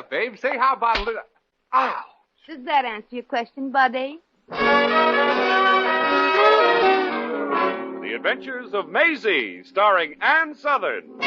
enough, babe. Say, how about a little... Ow! Does that answer your question, Buddy? The Adventures of Maisie, starring Ann Sothern.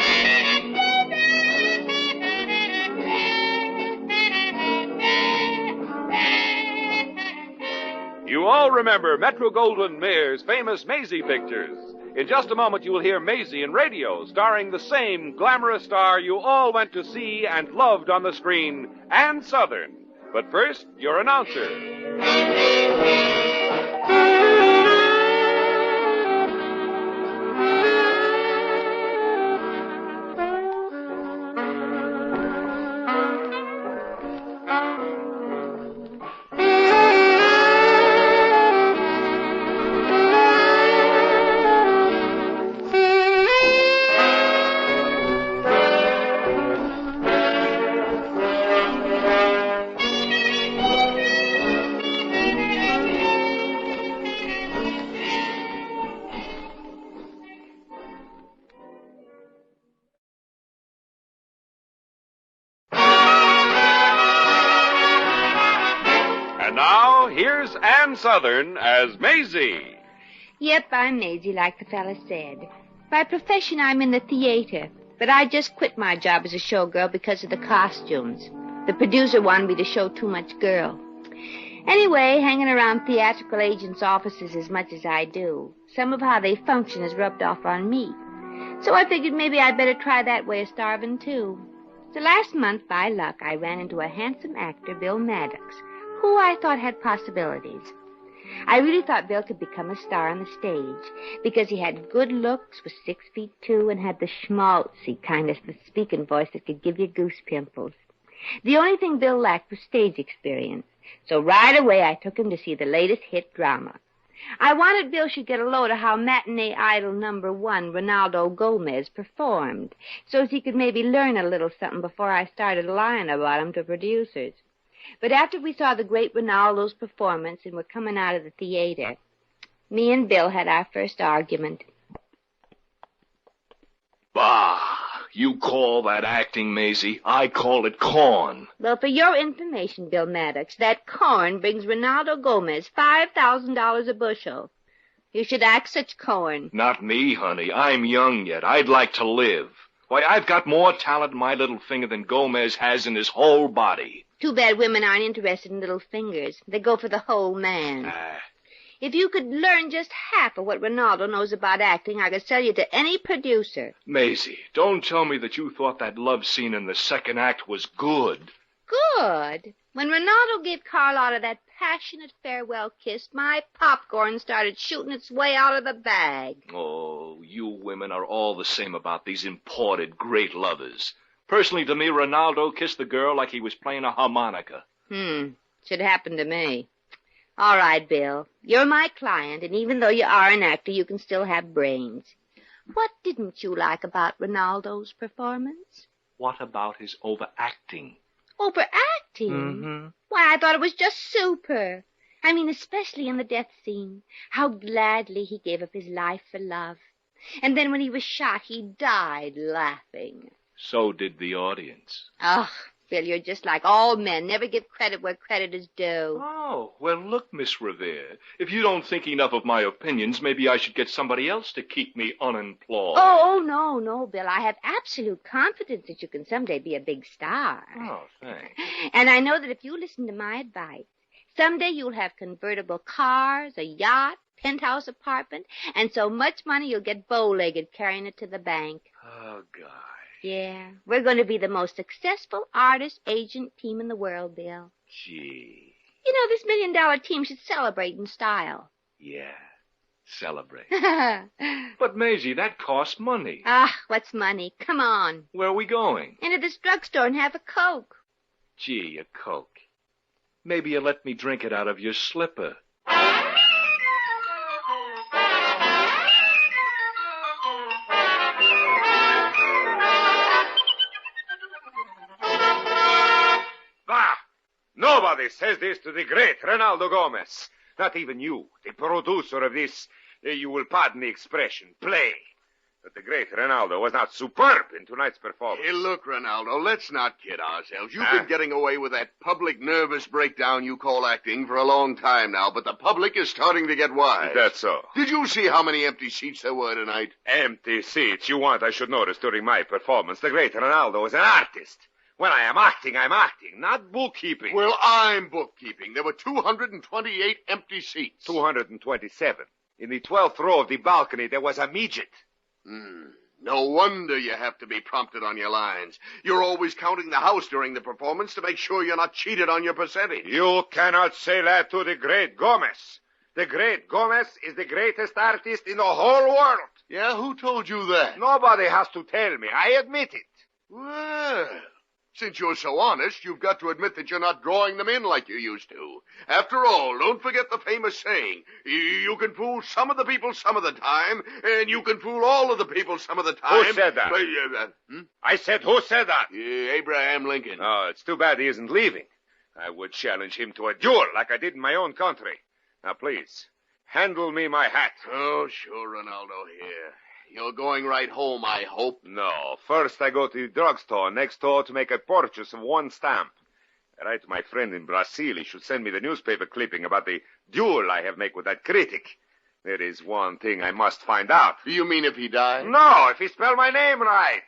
You all remember Metro-Goldwyn-Mayer's famous Maisie pictures. In just a moment, you will hear Maisie in radio, starring the same glamorous star you all went to see and loved on the screen, Ann Sothern. But first, your announcer. Now, here's Ann Sothern as Maisie. Yep, I'm Maisie, like the fella said. By profession, I'm in the theater, but I just quit my job as a showgirl because of the costumes. The producer wanted me to show too much girl. Anyway, hanging around theatrical agents' offices as much as I do, some of how they function has rubbed off on me. So I figured maybe I'd better try that way of starving, too. So last month, by luck, I ran into a handsome actor, Bill Maddox, who I thought had possibilities. I really thought Bill could become a star on the stage because he had good looks, was 6'2", and had the schmaltzy kind of the speaking voice that could give you goose pimples. The only thing Bill lacked was stage experience, so right away I took him to see the latest hit drama. I wanted Bill should get a load of how matinee idol #1, Ronaldo Gomez, performed, so as he could maybe learn a little something before I started lying about him to producers. But after we saw the great Ronaldo's performance and were coming out of the theater, me and Bill had our first argument. Bah! You call that acting, Maisie? I call it corn. Well, for your information, Bill Maddox, that corn brings Ronaldo Gomez $5,000 a bushel. You should act such corn. Not me, honey. I'm young yet. I'd like to live. Why, I've got more talent in my little finger than Gomez has in his whole body. Too bad women aren't interested in little fingers. They go for the whole man. If you could learn just half of what Ronaldo knows about acting, I could sell you to any producer. Maisie, don't tell me that you thought that love scene in the second act was good. Good? When Ronaldo gave Carlotta that passionate farewell kiss, my popcorn started shooting its way out of the bag. Oh, you women are all the same about these imported great lovers. Personally, to me, Ronaldo kissed the girl like he was playing a harmonica. Should happen to me. All right, Bill. You're my client, and even though you are an actor, you can still have brains. What didn't you like about Ronaldo's performance? What about his overacting? Overacting? Mm-hmm. Why, I thought it was just super. I mean, especially in the death scene. How gladly he gave up his life for love. And then when he was shot, he died laughing. So did the audience. Oh, Bill, you're just like all men. Never give credit where credit is due. Oh, well, look, Miss Revere. If you don't think enough of my opinions, maybe I should get somebody else to keep me unemployed. Oh, no, Bill. I have absolute confidence that you can someday be a big star. Oh, thanks. And I know that if you listen to my advice, someday you'll have convertible cars, a yacht, penthouse apartment, and so much money you'll get bow-legged carrying it to the bank. Oh, God. Yeah, we're going to be the most successful artist-agent team in the world, Bill. Gee. You know, this $1 million team should celebrate in style. Yeah, celebrate. But, Maisie, that costs money. What's money? Come on. Where are we going? Into this drugstore and have a Coke. Gee, a Coke. Maybe you let me drink it out of your slipper. Nobody says this to the great Ronaldo Gomez. Not even you, the producer of this, you will pardon the expression, play. But the great Ronaldo was not superb in tonight's performance. Hey, look, Ronaldo, let's not kid ourselves. You've been getting away with that public nervous breakdown you call acting for a long time now, but the public is starting to get wise. Is that so? Did you see how many empty seats there were tonight? Empty seats. You want I should notice during my performance. The great Ronaldo is an artist. When I am acting, not bookkeeping. Well, I'm bookkeeping. There were 228 empty seats. 227. In the 12th row of the balcony, there was a midget. No wonder you have to be prompted on your lines. You're always counting the house during the performance to make sure you're not cheated on your percentage. You cannot say that to the great Gomez. The great Gomez is the greatest artist in the whole world. Yeah, who told you that? Nobody has to tell me. I admit it. Well, since you're so honest, you've got to admit that you're not drawing them in like you used to. After all, don't forget the famous saying, you can fool some of the people some of the time, and you can fool all of the people some of the time. Who said that? I said, who said that? Abraham Lincoln. Oh, it's too bad he isn't leaving. I would challenge him to a duel like I did in my own country. Now, please, handle me my hat. Oh, sure, Ronaldo, here. You're going right home, I hope. No, first I go to the drugstore next door to make a purchase of one stamp. I write to my friend in Brazil. He should send me the newspaper clipping about the duel I have made with that critic. There is one thing I must find out. You mean if he died? No, if he spelled my name right.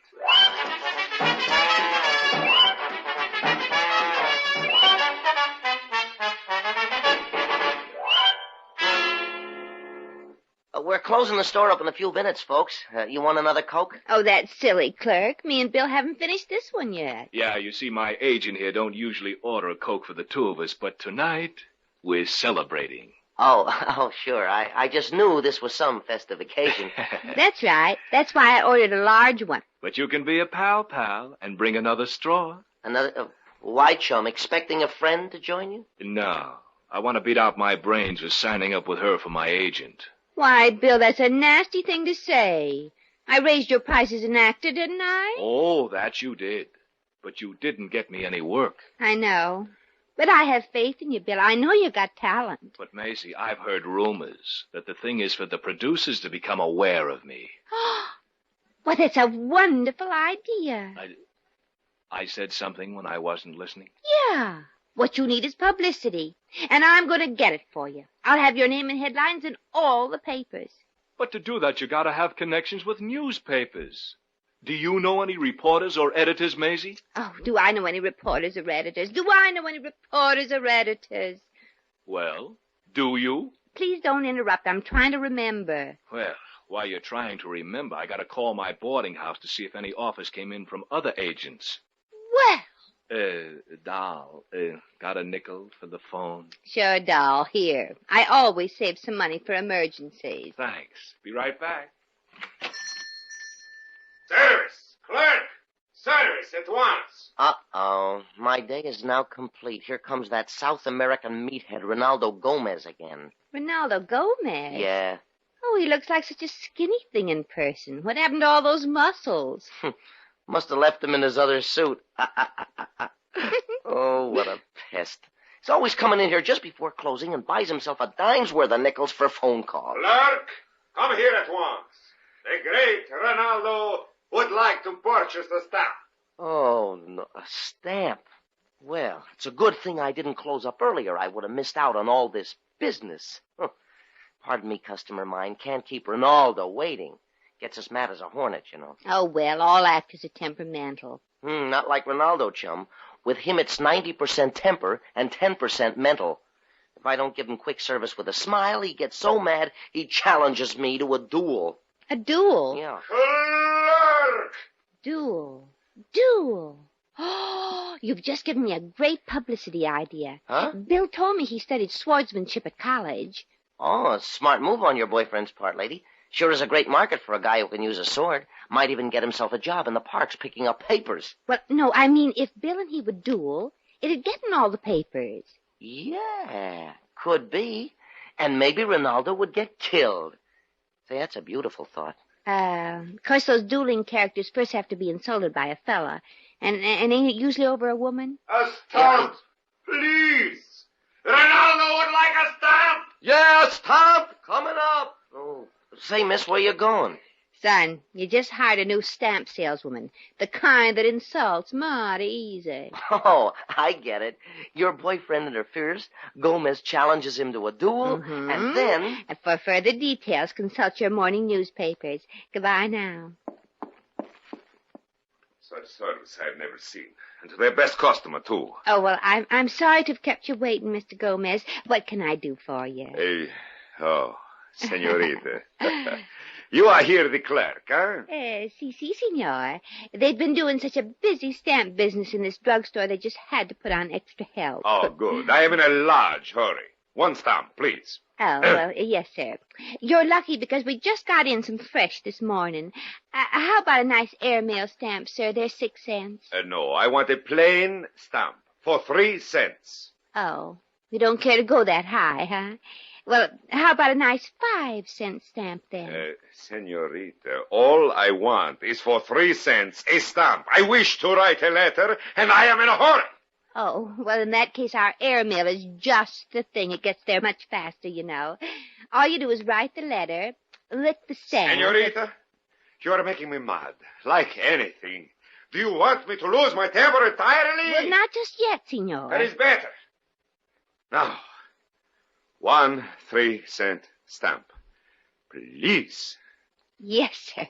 We're closing the store up in a few minutes, folks. You want another Coke? Oh, that's silly, clerk. Me and Bill haven't finished this one yet. Yeah, you see, my agent here don't usually order a Coke for the two of us, but tonight we're celebrating. Oh, sure. I just knew this was some festive occasion. That's right. That's why I ordered a large one. But you can be a pal, and bring another straw. Another... why, chum? Expecting a friend to join you? No. I want to beat out my brains with signing up with her for my agent. Why, Bill, that's a nasty thing to say. I raised your price as an actor, didn't I? Oh, that you did. But you didn't get me any work. I know. But I have faith in you, Bill. I know you got talent. But, Maisie, I've heard rumors that the thing is for the producers to become aware of me. Well, that's a wonderful idea. I said something when I wasn't listening? Yeah. What you need is publicity. And I'm going to get it for you. I'll have your name in headlines in all the papers. But to do that, you got to have connections with newspapers. Do you know any reporters or editors, Maisie? Oh, do I know any reporters or editors? Do I know any reporters or editors? Well, do you? Please don't interrupt. I'm trying to remember. Well, while you're trying to remember, I got to call my boarding house to see if any offers came in from other agents. Well... Doll, got a nickel for the phone? Sure, doll. Here. I always save some money for emergencies. Thanks. Be right back. Service! Clerk! Service at once! Uh-oh. My day is now complete. Here comes that South American meathead, Ronaldo Gomez, again. Ronaldo Gomez? Yeah. Oh, he looks like such a skinny thing in person. What happened to all those muscles? Must have left him in his other suit. Oh, what a pest. He's always coming in here just before closing and buys himself a dime's worth of nickels for phone calls. Clerk, come here at once. The great Ronaldo would like to purchase the stamp. Oh, no, a stamp. Well, it's a good thing I didn't close up earlier. I would have missed out on all this business. Pardon me, customer mine. Can't keep Ronaldo waiting. Gets as mad as a hornet, you know. Oh, well, all actors are temperamental. Not like Ronaldo, chum. With him, it's 90% temper and 10% mental. If I don't give him quick service with a smile, he gets so mad he challenges me to a duel. A duel? Yeah. Clerk! Duel. Oh, you've just given me a great publicity idea. Huh? Bill told me he studied swordsmanship at college. Oh, a smart move on your boyfriend's part, lady. Sure is a great market for a guy who can use a sword. Might even get himself a job in the parks picking up papers. Well, no, I mean, if Bill and he would duel, it'd get in all the papers. Yeah, could be. And maybe Ronaldo would get killed. Say, that's a beautiful thought. Of course, those dueling characters first have to be insulted by a fella. And ain't it usually over a woman? A stamp, please. Ronaldo would like a stamp. Yeah, stamp! Coming up. Oh, say, miss, where you going? Son, you just hired a new stamp saleswoman. The kind that insults mighty easy. Oh, I get it. Your boyfriend interferes, Gomez challenges him to a duel, and then... And for further details, consult your morning newspapers. Goodbye now. Such service I've never seen. And to their best customer, too. Oh, well, I'm sorry to have kept you waiting, Mr. Gomez. What can I do for you? Senorita. You are here the clerk, huh? Si, senor. They've been doing such a busy stamp business in this drugstore, they just had to put on extra help. Oh, good. I am in a large hurry. One stamp, please. Oh, well, yes, sir. You're lucky because we just got in some fresh this morning. How about a nice airmail stamp, sir? They're 6 cents. No, I want a plain stamp for 3 cents. Oh, you don't care to go that high, huh? Well, how about a nice 5-cent stamp then? Senorita, all I want is for 3 cents a stamp. I wish to write a letter, and I am in a hurry. Oh, well, in that case, our airmail is just the thing. It gets there much faster, you know. All you do is write the letter, lick the stamp. Senorita, you are making me mad, like anything. Do you want me to lose my temper entirely? Well, not just yet, senor. That is better. Now, 1 3-cent stamp. Please. Yes, sir.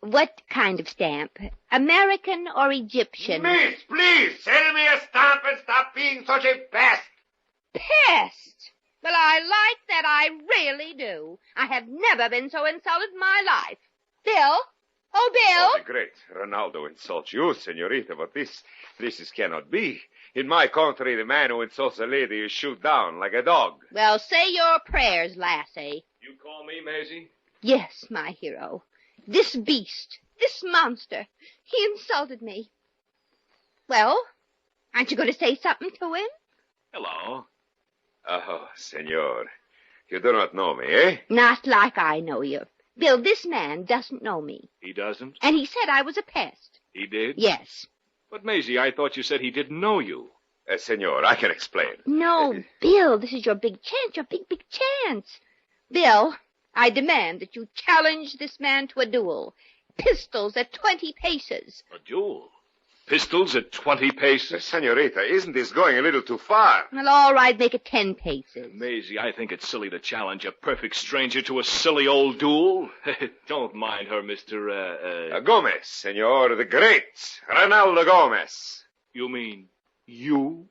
What kind of stamp? American or Egyptian? Miss, please, sell me a stamp and stop being such a pest. Pest? Well, I like that, I really do. I have never been so insulted in my life. Bill? Oh, Bill? Oh, the great Ronaldo insults you, senorita, but this cannot be. In my country, the man who insults a lady is shoot down like a dog. Well, say your prayers, lassie. You call me, Maisie? Yes, my hero. This beast, this monster, he insulted me. Well, aren't you going to say something to him? Hello. Oh, senor, you do not know me, eh? Not like I know you. Bill, this man doesn't know me. He doesn't? And he said I was a pest. He did? Yes. But, Maisie, I thought you said he didn't know you. Senor, I can explain. No, Bill, this is your big chance, your big, big chance. Bill, I demand that you challenge this man to a duel. Pistols at 20 paces. A duel? Pistols at 20 paces? Senorita, isn't this going a little too far? Well, all right, make it 10 paces. Maisie, I think it's silly to challenge a perfect stranger to a silly old duel. Don't mind her, Mr. Gomez, senor, the great Ronaldo Gomez. You mean you?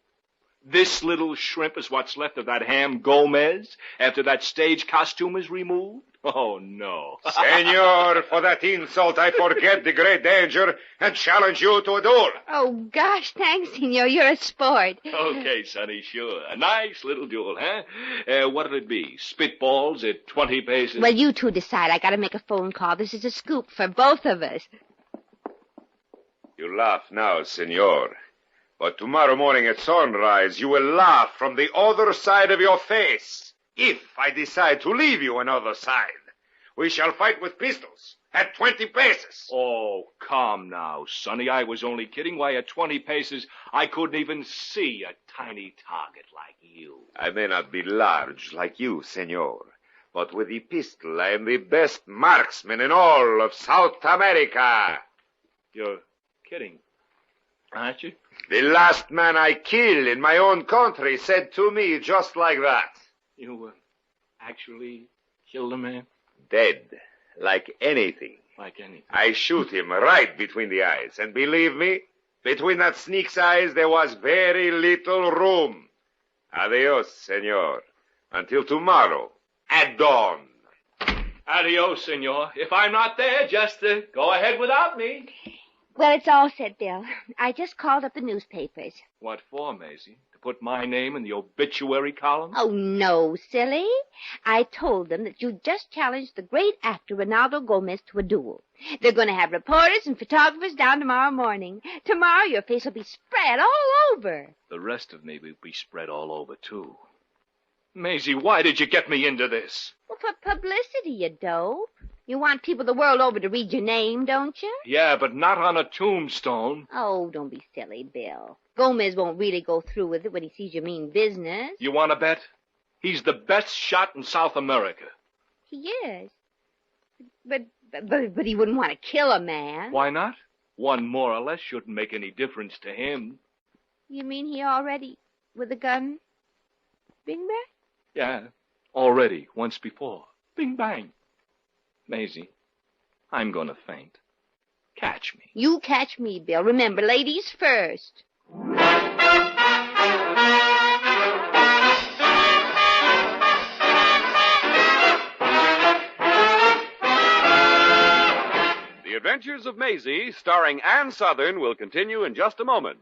This little shrimp is what's left of that ham Gomez after that stage costume is removed? Oh, no. Senor, for that insult, I forget the great danger and challenge you to a duel. Oh, gosh, thanks, senor. You're a sport. Okay, Sonny, sure. A nice little duel, huh? What'll it be? Spitballs at 20 paces? Well, you two decide. I got to make a phone call. This is a scoop for both of us. You laugh now, senor. But tomorrow morning at sunrise, you will laugh from the other side of your face. If I decide to leave you another side, we shall fight with pistols at 20 paces. Oh, calm now, Sonny. I was only kidding. Why, at 20 paces, I couldn't even see a tiny target like you. I may not be large like you, senor, but with the pistol, I am the best marksman in all of South America. You're kidding, aren't you? The last man I killed in my own country said to me just like that. You actually killed a man? Dead, like anything. Like anything. I shoot him right between the eyes. And believe me, between that sneak's eyes there was very little room. Adios, senor. Until tomorrow, at dawn. Adios, senor. If I'm not there, just go ahead without me. Well, it's all set, Bill. I just called up the newspapers. What for, Maisie? To put my name in the obituary column? Oh, no, silly. I told them that you just challenged the great actor Ronaldo Gomez to a duel. They're going to have reporters and photographers down tomorrow morning. Tomorrow your face will be spread all over. The rest of me will be spread all over, too. Maisie, why did you get me into this? Well, for publicity, you dope. You want people the world over to read your name, don't you? Yeah, but not on a tombstone. Oh, don't be silly, Bill. Gomez won't really go through with it when he sees you mean business. You want to bet? He's the best shot in South America. He is. But he wouldn't want to kill a man. Why not? One more or less shouldn't make any difference to him. You mean he already, with a gun, bing bang? Yeah, already, once before. Bing bang. Maisie, I'm going to faint. Catch me. You catch me, Bill. Remember, ladies first. The Adventures of Maisie, starring Ann Sothern, will continue in just a moment.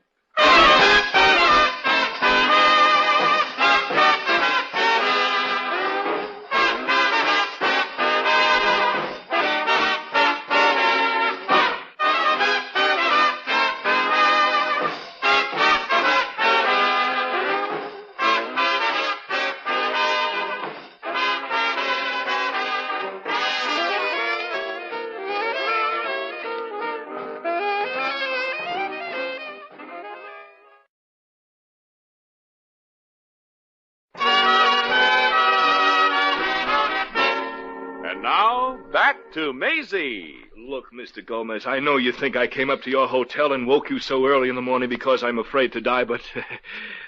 To Maisie. Look, Mr. Gomez, I know you think I came up to your hotel and woke you so early in the morning because I'm afraid to die, but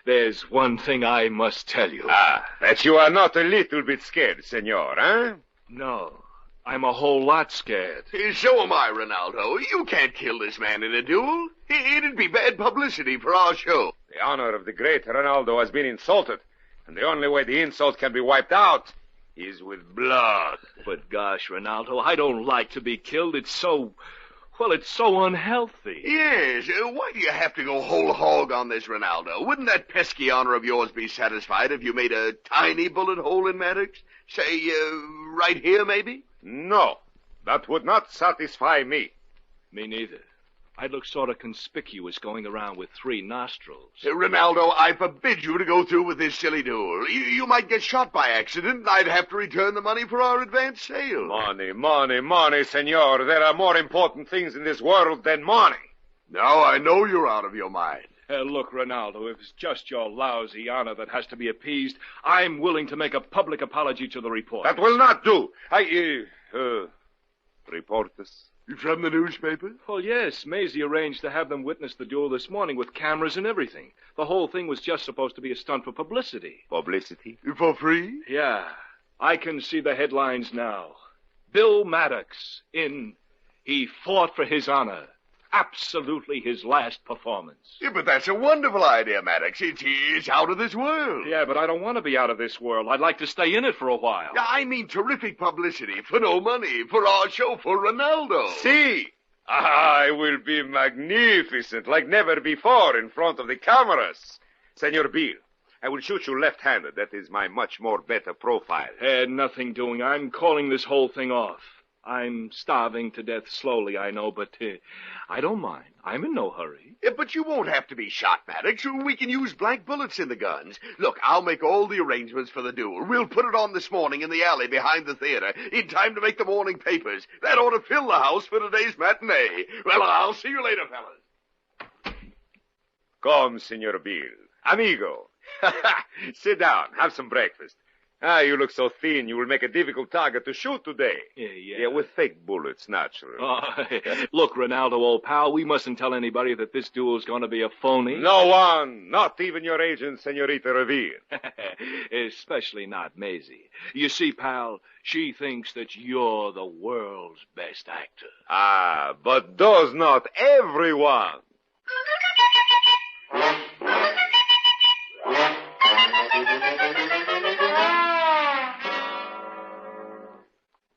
there's one thing I must tell you. That you are not a little bit scared, senor, huh? No, I'm a whole lot scared. So am I, Ronaldo. You can't kill this man in a duel. It'd be bad publicity for our show. The honor of the great Ronaldo has been insulted, and the only way the insult can be wiped out is with blood. But gosh, Ronaldo, I don't like to be killed. It's so unhealthy. Yes, why do you have to go whole hog on this, Ronaldo? Wouldn't that pesky honor of yours be satisfied if you made a tiny bullet hole in Maddox? Say, right here, maybe? No, that would not satisfy me. Me neither. I'd look sort of conspicuous going around with 3 nostrils. Ronaldo, I forbid you to go through with this silly duel. You might get shot by accident, and I'd have to return the money for our advance sale. Money, senor. There are more important things in this world than money. Now I know you're out of your mind. Look, Ronaldo, if it's just your lousy honor that has to be appeased, I'm willing to make a public apology to the reporters. That will not do. Reporters? From the newspaper? Well, yes. Maisie arranged to have them witness the duel this morning with cameras and everything. The whole thing was just supposed to be a stunt for publicity. Publicity? For free? Yeah. I can see the headlines now. Bill Maddox in He Fought for His Honor. Absolutely his last performance. Yeah, but that's a wonderful idea, Maddox. It's out of this world. Yeah, but I don't want to be out of this world. I'd like to stay in it for a while. I mean terrific publicity for no money, for our show, for Ronaldo. See, I will be magnificent, like never before in front of the cameras. Senor Bill, I will shoot you left-handed. That is my much more better profile. Nothing doing. I'm calling this whole thing off. I'm starving to death slowly, I know, but I don't mind. I'm in no hurry. Yeah, but you won't have to be shot, Maddox. We can use blank bullets in the guns. Look, I'll make all the arrangements for the duel. We'll put it on this morning in the alley behind the theater, in time to make the morning papers. That ought to fill the house for today's matinee. Well, I'll see you later, fellas. Come, Senor Bill. Amigo. Sit down. Have some breakfast. You look so thin, you will make a difficult target to shoot today. Yeah, with fake bullets, naturally. Look, Ronaldo, old pal, we mustn't tell anybody that this duel's going to be a phony. No one, not even your agent, Senorita Revere. Especially not Maisie. You see, pal, she thinks that you're the world's best actor. But does not everyone?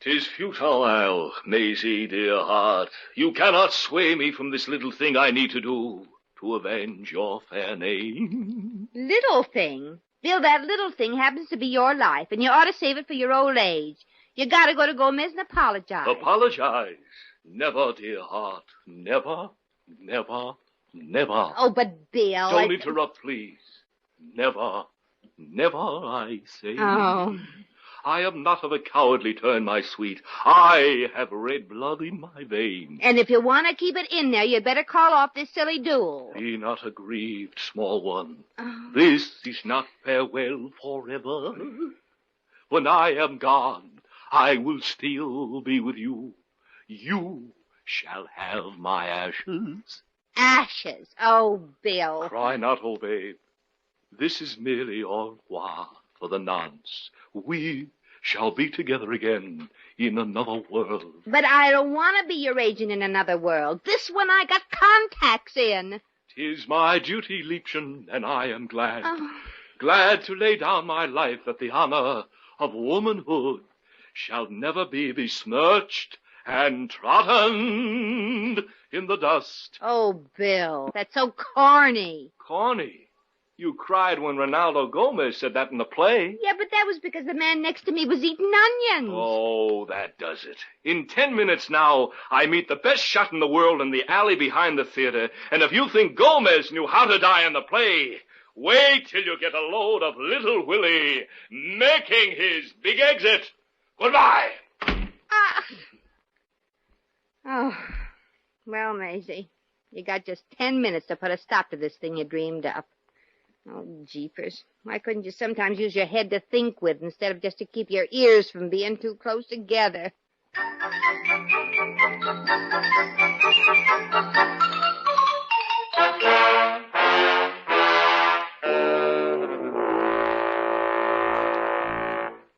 'Tis futile, Maisie, dear heart. You cannot sway me from this little thing I need to do to avenge your fair name. Little thing? Bill, that little thing happens to be your life, and you ought to save it for your old age. You gotta go to Gomez and apologize. Apologize? Never, dear heart. Never, never, never. Oh, but Bill... Don't interrupt, please. Never, never, I say. Oh... I am not of a cowardly turn, my sweet. I have red blood in my veins. And if you want to keep it in there, you'd better call off this silly duel. Be not aggrieved, small one. Oh. This is not farewell forever. When I am gone, I will still be with you. You shall have my ashes. Ashes? Oh, Bill. Cry not, oh babe. This is merely au revoir for the nonce. We shall be together again in another world. But I don't want to be your agent in another world. This one I got contacts in. 'Tis my duty, Liebchen, and I am glad. Oh. Glad to lay down my life that the honor of womanhood shall never be besmirched and trodden in the dust. Oh, Bill, that's so corny. Corny. You cried when Ronaldo Gomez said that in the play. Yeah, but that was because the man next to me was eating onions. Oh, that does it. In 10 minutes now, I meet the best shot in the world in the alley behind the theater, and if you think Gomez knew how to die in the play, wait till you get a load of little Willie making his big exit. Goodbye. Oh, well, Maisie, you got just 10 minutes to put a stop to this thing you dreamed up. Oh, jeepers. Why couldn't you sometimes use your head to think with instead of just to keep your ears from being too close together?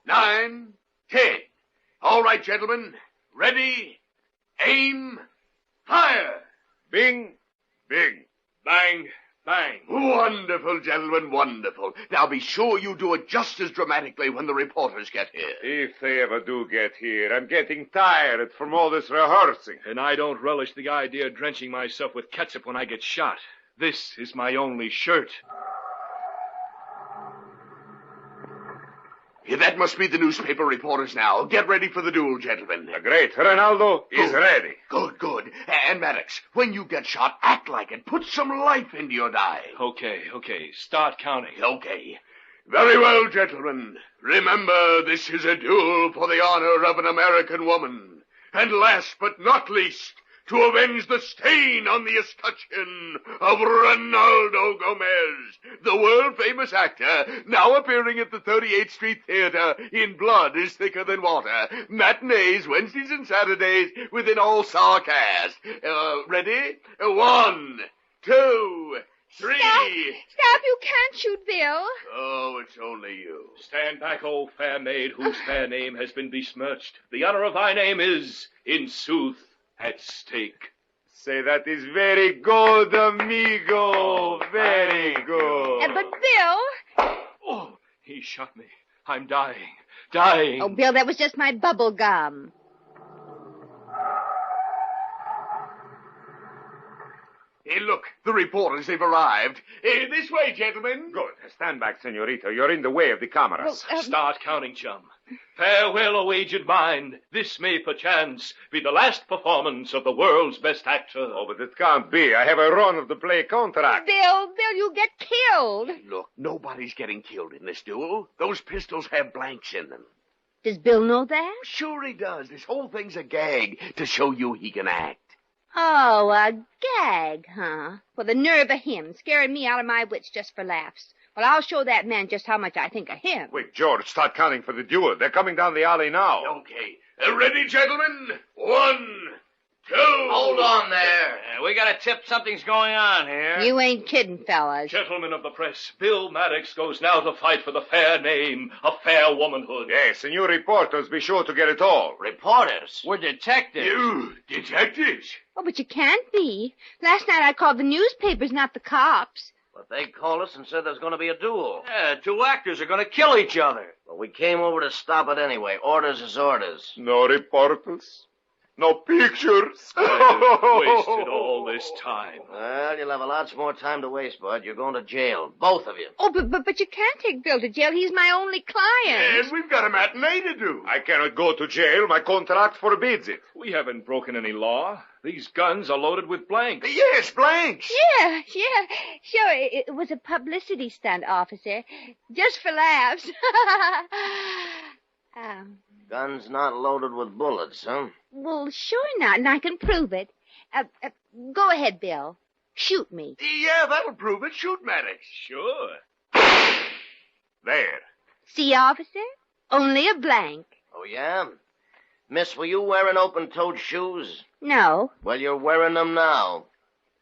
Nine, 10. All right, gentlemen. Ready, aim, fire. Bing, bing. Bang, bang. Wonderful, gentlemen, wonderful. Now be sure you do it just as dramatically when the reporters get here. If they ever do get here, I'm getting tired from all this rehearsing. And I don't relish the idea of drenching myself with ketchup when I get shot. This is my only shirt. Yeah, that must be the newspaper reporters now. Get ready for the duel, gentlemen. Great. Ronaldo is ready. Good, good. And Maddox, when you get shot, act like it. Put some life into your die. Okay. Start counting. Okay. Very well, gentlemen. Remember, this is a duel for the honor of an American woman. And last but not least, to avenge the stain on the escutcheon of Ronaldo Gomez, the world-famous actor, now appearing at the 38th Street Theater in Blood is Thicker Than Water. Matinees, Wednesdays and Saturdays, with an all-star cast. Ready? 1, 2, 3. Stop, you can't shoot Bill. Oh, it's only you. Stand back, O fair maid, whose fair name has been besmirched. The honor of thy name is, in sooth, at stake. Say, that is very good, amigo. Very good. But Bill... Oh, he shot me. I'm dying. Oh, Bill, that was just my bubble gum. Hey, look, the reporters, they've arrived. This way, gentlemen. Good. Stand back, senorita. You're in the way of the cameras. Start counting, chum. Farewell, O aged mind. This may perchance be the last performance of the world's best actor. Oh, but it can't be. I have a run of the play contract. Bill, you get killed. Look, nobody's getting killed in this duel. Those pistols have blanks in them. Does Bill know that? Sure he does. This whole thing's a gag to show you he can act. Oh, a gag, huh? Well, the nerve of him, scaring me out of my wits just for laughs. Well, I'll show that man just how much I think of him. Quick, George, start counting for the duel. They're coming down the alley now. Okay. Ready, gentlemen? 1, 2. Hold on there. We got a tip something's going on here. You ain't kidding, fellas. Gentlemen of the press, Bill Maddox goes now to fight for the fair name of fair womanhood. Yes, and you reporters, be sure to get it all. Reporters? We're detectives. You detectives? Oh, but you can't be. Last night I called the newspapers, not the cops. But they called us and said there's going to be a duel. Yeah, two actors are going to kill each other. Well, we came over to stop it anyway. Orders is orders. No reporters. No pictures. Wasted all this time. Well, you'll have a lot more time to waste, Bud. You're going to jail. Both of you. Oh, but you can't take Bill to jail. He's my only client. And we've got a matinee to do. I cannot go to jail. My contract forbids it. We haven't broken any law. These guns are loaded with blanks. Yes, blanks. Yeah. Sure, it was a publicity stunt, officer. Just for laughs. Guns not loaded with bullets, huh? Well, sure not, and I can prove it. Go ahead, Bill. Shoot me. Yeah, that'll prove it. Shoot, Maddox. Sure. There. See, officer? Only a blank. Oh, yeah? Miss, were you wearing open-toed shoes? No. Well, you're wearing them now.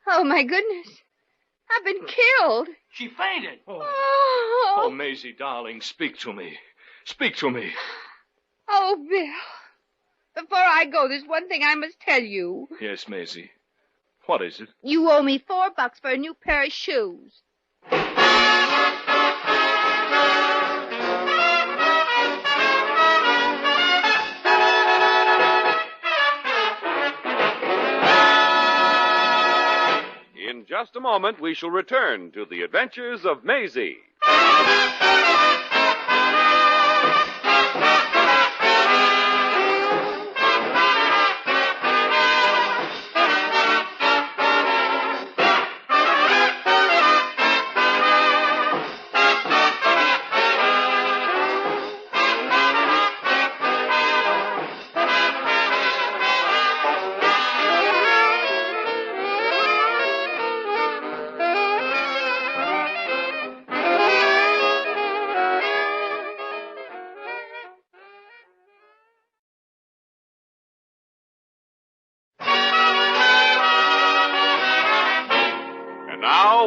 Oh, my goodness. I've been killed. She fainted. Oh, Maisie, darling, speak to me. Speak to me. Oh, Bill. Before I go, there's one thing I must tell you. Yes, Maisie. What is it? You owe me $4 for a new pair of shoes. In just a moment, we shall return to the Adventures of Maisie.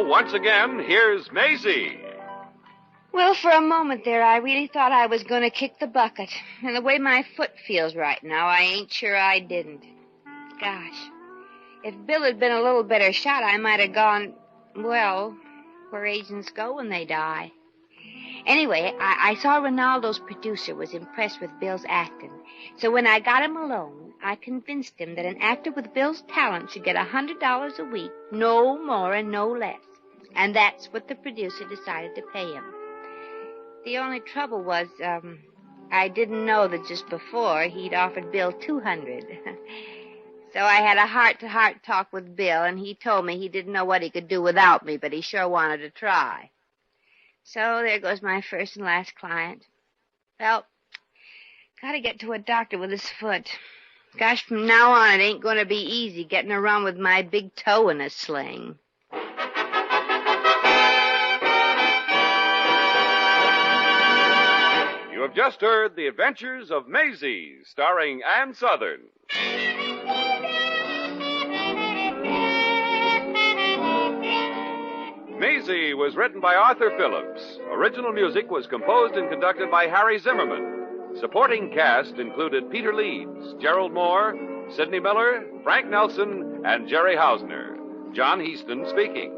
Once again, here's Maisie. Well, for a moment there, I really thought I was going to kick the bucket. And the way my foot feels right now, I ain't sure I didn't. Gosh, if Bill had been a little better shot, I might have gone, well, where agents go when they die. Anyway, I saw Ronaldo's producer was impressed with Bill's acting. So when I got him alone, I convinced him that an actor with Bill's talent should get $100 a week, no more and no less. And that's what the producer decided to pay him. The only trouble was, I didn't know that just before he'd offered Bill $200. So I had a heart-to-heart talk with Bill, and he told me he didn't know what he could do without me, but he sure wanted to try. So there goes my first and last client. Well, gotta get to a doctor with his foot. Gosh, from now on, it ain't gonna be easy getting around with my big toe in a sling. You have just heard The Adventures of Maisie, starring Ann Sothern. Maisie was written by Arthur Phillips. Original music was composed and conducted by Harry Zimmerman. Supporting cast included Peter Leeds, Gerald Moore, Sidney Miller, Frank Nelson, and Jerry Hausner. John Easton speaking.